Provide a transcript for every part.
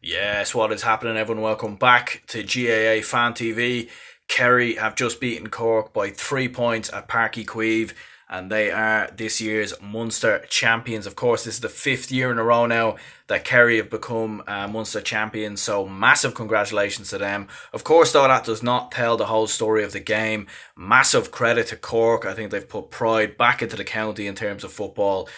Yes, what is happening, everyone? Welcome back to GAA Fan TV. Kerry have just beaten Cork by 3 points at Páirc Uí Chaoimh, and they are this year's Munster champions. Of course, this is the fifth year in a row now that Kerry have become Munster champions, so massive congratulations to them. Of course, though, that does not tell the whole story of the game. Massive credit to Cork. I think they've put pride back into the county in terms of football.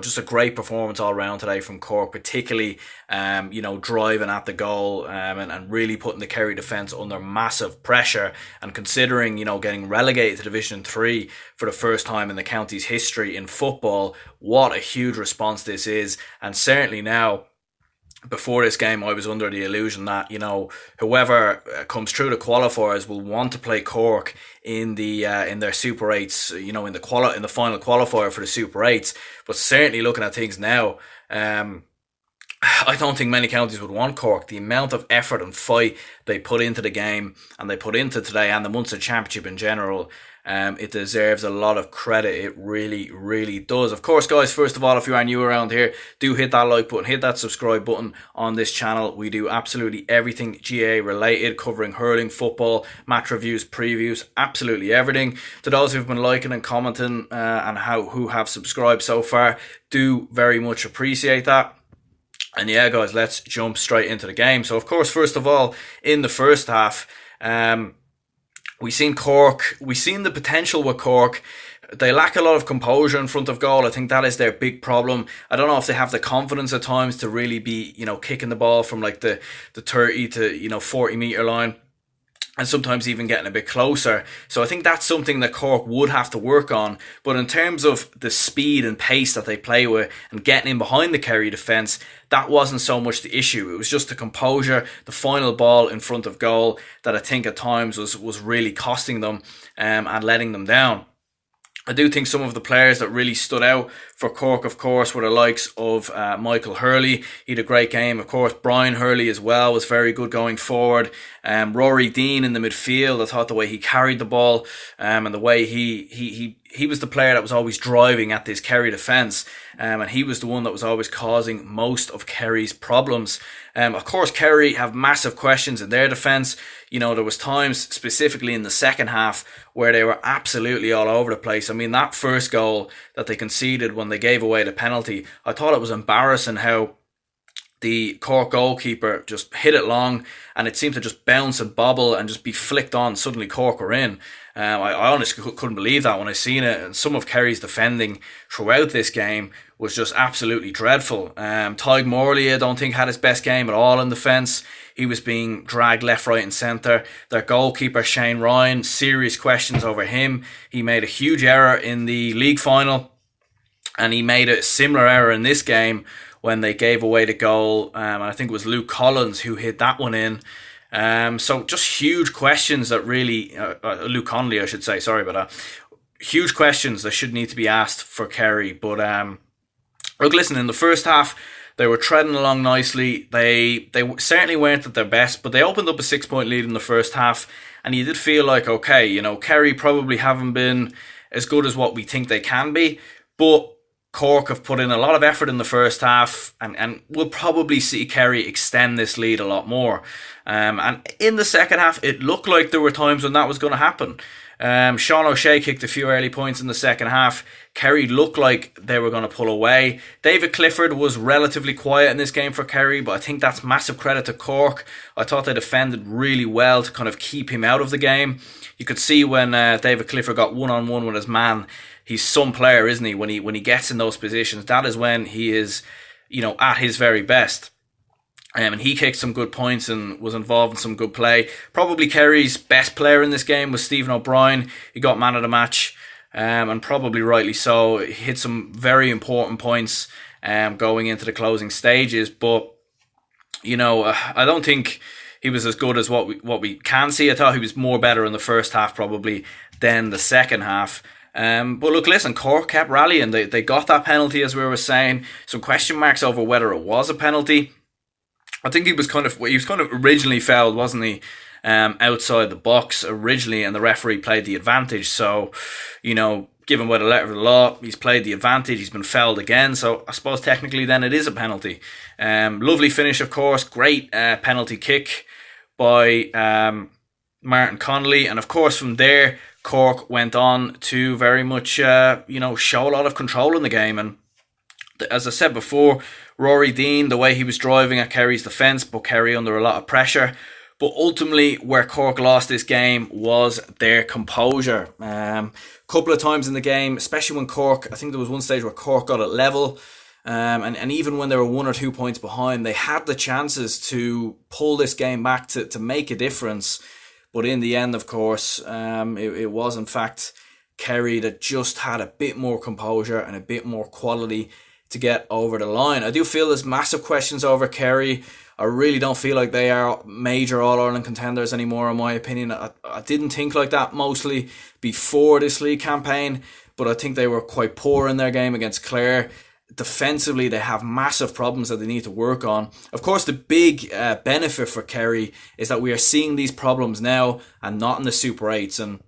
Just a great performance all round today from Cork, particularly, driving at the goal and really putting the Kerry defence under massive pressure. And considering, getting relegated to Division 3 for the first time in the county's history in football, what a huge response this is. And certainly now, before this game, I was under the illusion that whoever comes through the qualifiers will want to play Cork in their Super Eights, in the final qualifier for the Super Eights. But certainly looking at things now, I don't think many counties would want Cork. The amount of effort and fight they put into the game and they put into today and the Munster Championship in general, it deserves a lot of credit. It really, really does. Of course, guys, first of all, if you are new around here, do hit that like button, hit that subscribe button on this channel. We do absolutely everything GAA related, covering hurling, football, match reviews, previews, absolutely everything. To those who've been liking and commenting who have subscribed so far, do very much appreciate that. And yeah, guys, let's jump straight into the game. So, of course, first of all, in the first half, we seen the potential with Cork. They lack a lot of composure in front of goal. I think that is their big problem. I don't know if they have the confidence at times to really be, kicking the ball from like the 30 to, 40 metre line, and sometimes even getting a bit closer. So I think that's something that Cork would have to work on. But in terms of the speed and pace that they play with and getting in behind the Kerry defence, that wasn't so much the issue. It was just the composure, the final ball in front of goal that I think at times was really costing them and letting them down. I do think some of the players that really stood out for Cork, of course, were the likes of Michael Hurley. He had a great game. Of course, Brian Hurley as well was very good going forward. Rory Dean in the midfield, I thought the way he carried the ball and the way he was the player that was always driving at this Kerry defence, and he was the one that was always causing most of Kerry's problems. Of course, Kerry have massive questions in their defence. There was times, specifically in the second half, where they were absolutely all over the place. I mean, that first goal that they conceded when they gave away the penalty, I thought it was embarrassing how the Cork goalkeeper just hit it long and it seemed to just bounce and bobble and just be flicked on. Suddenly Cork were in. I honestly couldn't believe that when I seen it. And some of Kerry's defending throughout this game was just absolutely dreadful. Tyg Morley, I don't think, had his best game at all in defence. He was being dragged left, right and centre. Their goalkeeper, Shane Ryan, serious questions over him. He made a huge error in the league final, and he made a similar error in this game when they gave away the goal. I think it was Luke Collins who hit that one in. So just huge questions that really... Luke Connolly, I should say. Sorry about that. Huge questions that should need to be asked for Kerry. But look, listen, in the first half, they were treading along nicely. They certainly weren't at their best, but they opened up a 6-point lead in the first half. And you did feel like, okay, Kerry probably haven't been as good as what we think they can be. But Cork have put in a lot of effort in the first half, and we'll probably see Kerry extend this lead a lot more. And in the second half, it looked like there were times when that was going to happen. Sean O'Shea kicked a few early points in the second half. Kerry looked like they were going to pull away. David Clifford was relatively quiet in this game for Kerry, but I think that's massive credit to Cork. I thought they defended really well to kind of keep him out of the game. You could see when David Clifford got one-on-one with his man. He's some player, isn't he? When he gets in those positions, that is when he is, at his very best. And he kicked some good points and was involved in some good play. Probably Kerry's best player in this game was Stephen O'Brien. He got man of the match, and probably rightly so. He hit some very important points going into the closing stages. But, I don't think he was as good as what we can see. I thought he was more better in the first half probably than the second half. But look, listen, Cork kept rallying. They got that penalty, as we were saying. Some question marks over whether it was a penalty. I think he was kind of originally fouled, wasn't he? Outside the box originally, and the referee played the advantage. So, given by the letter of the law. He's played the advantage. He's been fouled again. So I suppose technically then it is a penalty. Lovely finish, of course. Great penalty kick by Martin Connolly. And of course from there, Cork went on to very much, show a lot of control in the game. And as I said before, Rory Deane, the way he was driving at Kerry's defence, put Kerry under a lot of pressure. But ultimately, where Cork lost this game was their composure. Couple of times in the game, especially when Cork, I think there was one stage where Cork got it level. And even when they were 1 or 2 points behind, they had the chances to pull this game back to make a difference. But in the end, of course, it was in fact Kerry that just had a bit more composure and a bit more quality to get over the line. I do feel there's massive questions over Kerry. I really don't feel like they are major All-Ireland contenders anymore, in my opinion. I didn't think like that mostly before this league campaign, but I think they were quite poor in their game against Clare. Defensively, they have massive problems that they need to work on. Of course, the big benefit for Kerry is that we are seeing these problems now and not in the Super 8s. And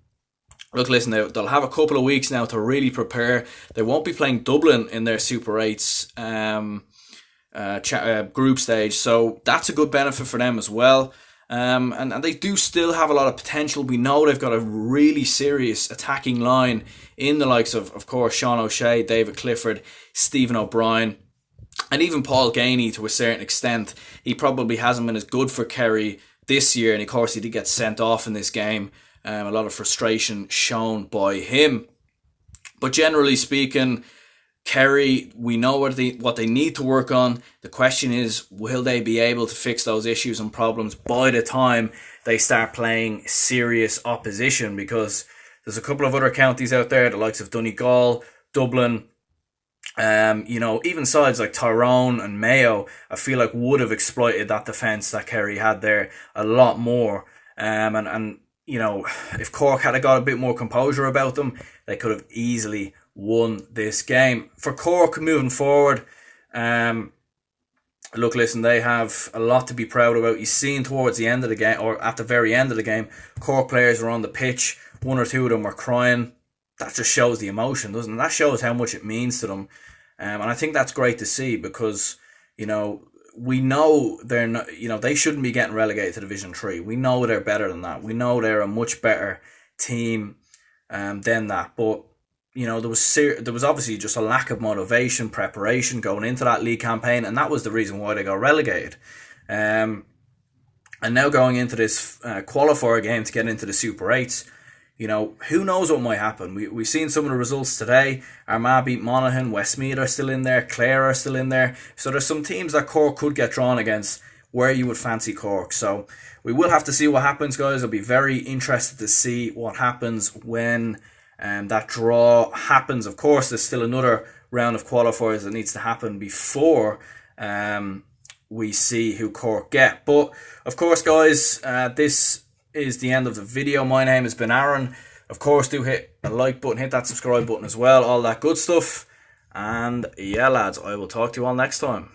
look, listen, they'll have a couple of weeks now to really prepare. They won't be playing Dublin in their Super 8s group stage, so that's a good benefit for them as well. And they do still have a lot of potential. We know they've got a really serious attacking line in the likes of course, Sean O'Shea, David Clifford, Stephen O'Brien, and even Paul Ganey to a certain extent. He probably hasn't been as good for Kerry this year, and of course he did get sent off in this game. A lot of frustration shown by him. But generally speaking, Kerry, we know what they need to work on. The question is, will they be able to fix those issues and problems by the time they start playing serious opposition? Because there's a couple of other counties out there, the likes of Donegal, Dublin, even sides like Tyrone and Mayo, I feel like would have exploited that defence that Kerry had there a lot more. And if Cork had got a bit more composure about them, they could have easily won this game. For Cork moving forward, look, listen, they have a lot to be proud about. You've seen towards the end of the game, or at the very end of the game, Cork players were on the pitch. 1 or 2 of them were crying. That just shows the emotion, doesn't it? That shows how much it means to them. And I think that's great to see because, we know they're not, they shouldn't be getting relegated to Division 3. We know they're better than that. We know they're a much better team than that. But there was obviously just a lack of motivation, preparation going into that league campaign, and that was the reason why they got relegated. And now going into this qualifier game to get into the Super 8s, who knows what might happen. We've seen some of the results today. Armagh beat Monaghan, Westmeath are still in there, Clare are still in there. So there's some teams that Cork could get drawn against where you would fancy Cork. So we will have to see what happens, guys. I'll be very interested to see what happens when that draw happens. Of course, there's still another round of qualifiers that needs to happen before we see who Cork get. But of course, guys, this is the end of the video. My name has been Aaron. Of course, do hit a like button, hit that subscribe button as well, all that good stuff. And yeah, lads, I will talk to you all next time.